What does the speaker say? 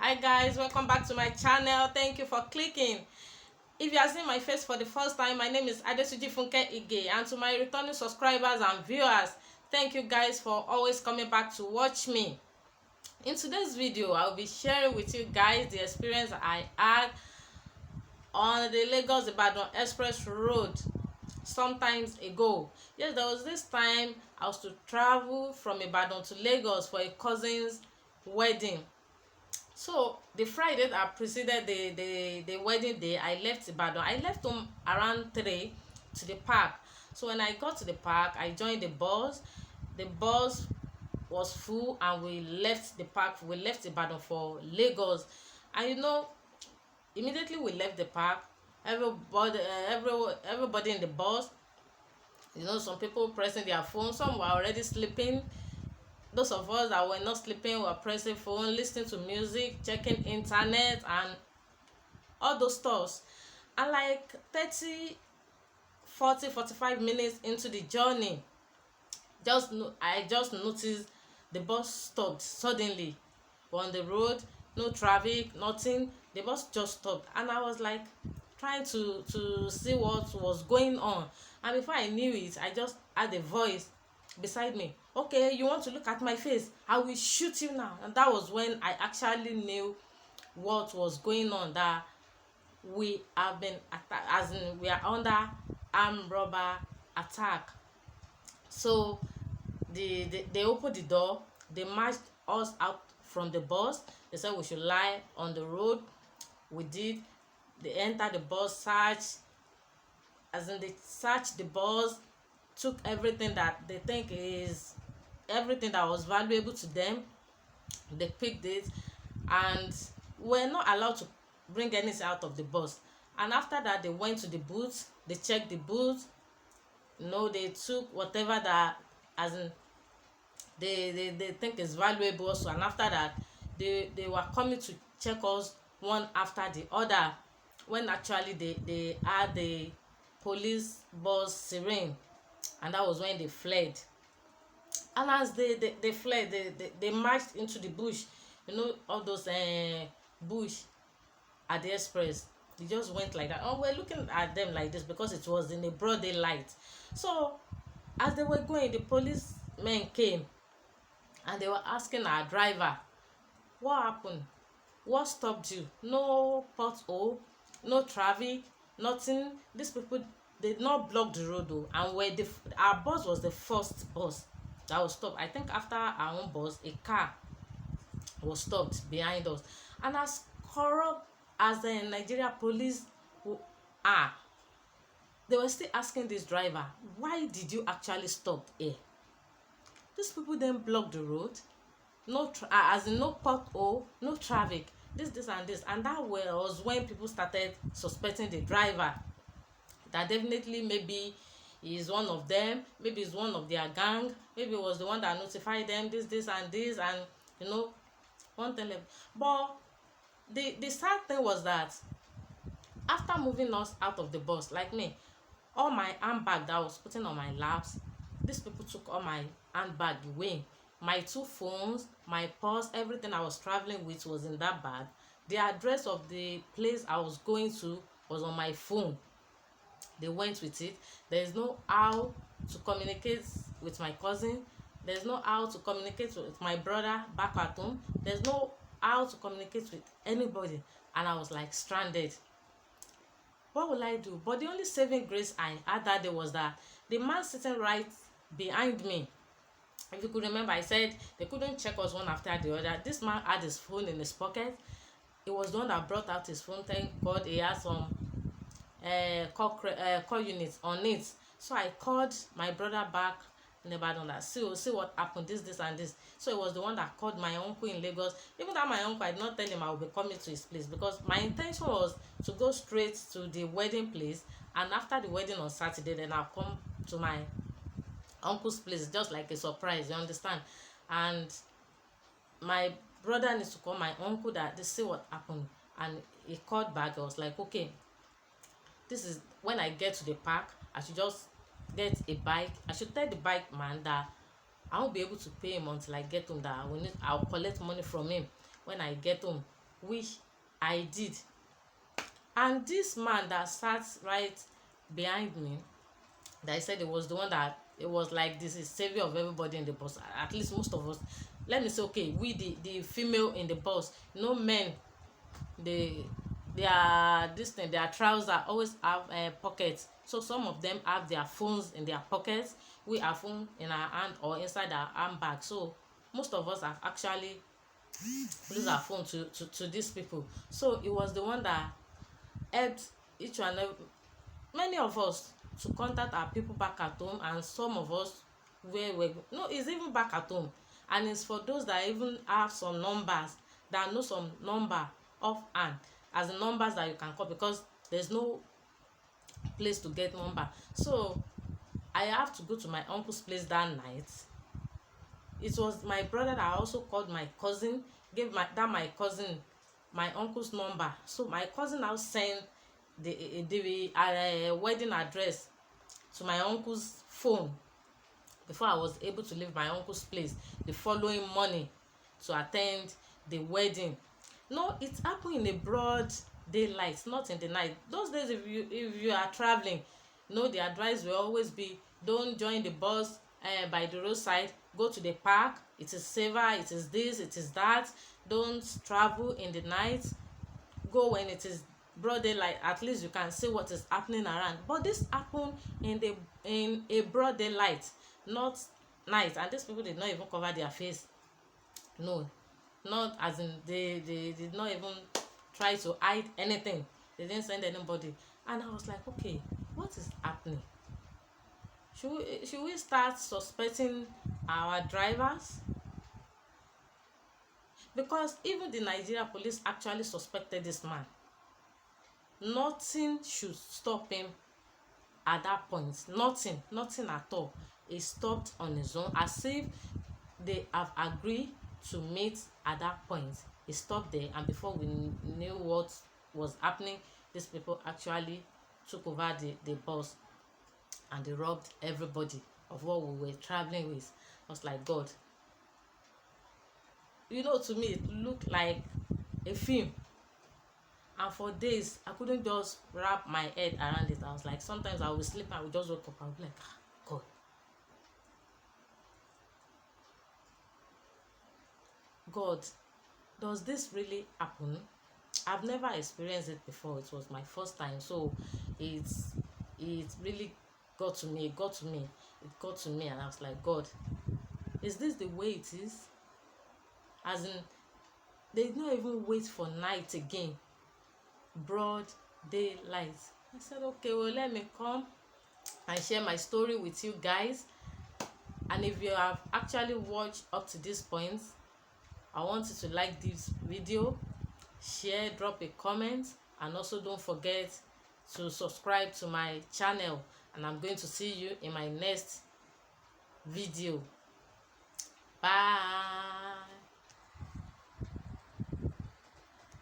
Hi guys, welcome back to my channel. Thank you for clicking. If you are seeing my face for the first time, my name is Adesuji Funke Ige, and to my returning subscribers and viewers, thank you guys for always coming back to watch me. In today's video, I'll be sharing with you guys the experience I had on the Lagos Ibadan Express Road sometimes ago. Yes, there was this time I was to travel from Ibadan to Lagos for a cousin's wedding. So the Friday that preceded the wedding day, I left Ibadan. I left home around 3 to the park. So when I got to the park, I joined the bus. The bus was full and we left the park. We left Ibadan for Lagos. And immediately we left the park, everybody in the bus, some people pressing their phone, some were already sleeping. Those of us that were not sleeping were pressing phone, listening to music, checking internet and all those stuffs. And like 30, 40, 45 minutes into the journey, I just noticed the bus stopped suddenly. We're on the road, no traffic, nothing. The bus just stopped, and I was like trying to see what was going on. And before I knew it, I just had a voice beside me. Okay, you want to look at my face? I will shoot you now. And that was when I actually knew what was going on, that we have been attacked, as in we are under armed robber attack. So they opened the door, they marched us out from the bus. They said we should lie on the road. We did. They entered the bus, they searched the bus, took everything that they think is everything that was valuable to them. They picked it, and we're not allowed to bring anything out of the bus. And after that, they went to the booth, they checked the booth. They took whatever that they think is valuable also. And after that, they were coming to check us one after the other, when actually they had the police bus siren, and that was when they fled. And as they fled, they marched into the bush, all those bush at the express. They just went like that. Oh, we're looking at them like this because it was in a broad daylight. So as they were going, the policemen came and they were asking our driver, what happened? What stopped you? No pothole, no traffic, nothing. These people did not block the road though. And our bus was the first bus that was stopped. I think after our own bus, a car was stopped behind us. And as corrupt as the Nigeria police are, they were still asking this driver, why did you actually stop here? These people then blocked the road, no pothole, no traffic, this and this. And that was when people started suspecting the driver, that definitely maybe he's one of them, maybe he's one of their gang, maybe it was the one that notified them this and this, and one thing. But the sad thing was that after moving us out of the bus, like me, all my handbag that I was putting on my laps, these people took all my handbag away. My 2 phones, my purse, everything I was traveling with was in that bag. The address of the place I was going to was on my phone. They went with it. There is no how to communicate with my cousin. There's no how to communicate with my brother back at home. There's no how to communicate with anybody. And I was like stranded. What will I do? But the only saving grace I had that day was that the man sitting right behind me, if you could remember, I said they couldn't check us one after the other. This man had his phone in his pocket. He was the one that brought out his phone. Thank God he had some call units on it. So I called my brother back in Ibadan that see what happened, this and this. So it was the one that called my uncle in Lagos. Even though my uncle, I did not tell him I would be coming to his place, because my intention was to go straight to the wedding place, and after the wedding on Saturday, then I'll come to my uncle's place, just like a surprise, you understand. And my brother needs to call my uncle that they see what happened, and he called back. I was like, okay, this is when I get to the park, I should just get a bike. I should tell the bike man that I won't be able to pay him until I get home, that I'll collect money from him when I get home. which I did. And this man that sat right behind me, that I said it was the one that it was like this is savior of everybody in the bus, at least most of us. Let me say, okay, we the female in the bus, no men, they their this thing, their trousers always have pockets, so some of them have their phones in their pockets. We have phone in our hand or inside our handbag, so most of us have actually lose our phone to these people. So it was the one that helped each and every, many of us, to contact our people back at home, and some of us where we no, it's even back at home, and it's for those that even have some numbers, that know some number offhand, as the numbers that you can call, because there's no place to get number. So I have to go to my uncle's place that night. It was my brother that also called my cousin, gave my cousin my uncle's number. So my cousin now sent the wedding address to my uncle's phone before I was able to leave my uncle's place the following morning to attend the wedding. No, it happened in a broad daylight, not in the night. Those days, if you are traveling, the advice will always be, don't join the bus by the roadside, go to the park, it is safer, it is this, it is that. Don't travel in the night, go when it is broad daylight, at least you can see what is happening around. But this happened in a broad daylight, not night, and these people did not even cover their face. No, not as in they did not even try to hide anything. They didn't send anybody. And I was like, okay, what is happening? Should we start suspecting our drivers? Because even the Nigeria police actually suspected this man. Nothing should stop him at that point. Nothing at all. He stopped on his own, as if they have agreed to meet at that point. He stopped there, and before we knew what was happening, these people actually took over the bus, and they robbed everybody of what we were traveling with. I was like, God, to me it looked like a film. And for days I couldn't just wrap my head around it. I was like, sometimes I would sleep and I would just wake up and be like, God, God, does this really happen? I've never experienced it before. It was my first time. So it really got to me. It got to me. It got to me, and I was like, God, is this the way it is? As in, they did not even wait for night again. Broad daylight. I said, okay, well, let me come and share my story with you guys. And if you have actually watched up to this point, I want you to like this video, share, drop a comment, and also don't forget to subscribe to my channel. And I'm going to see you in my next video. Bye.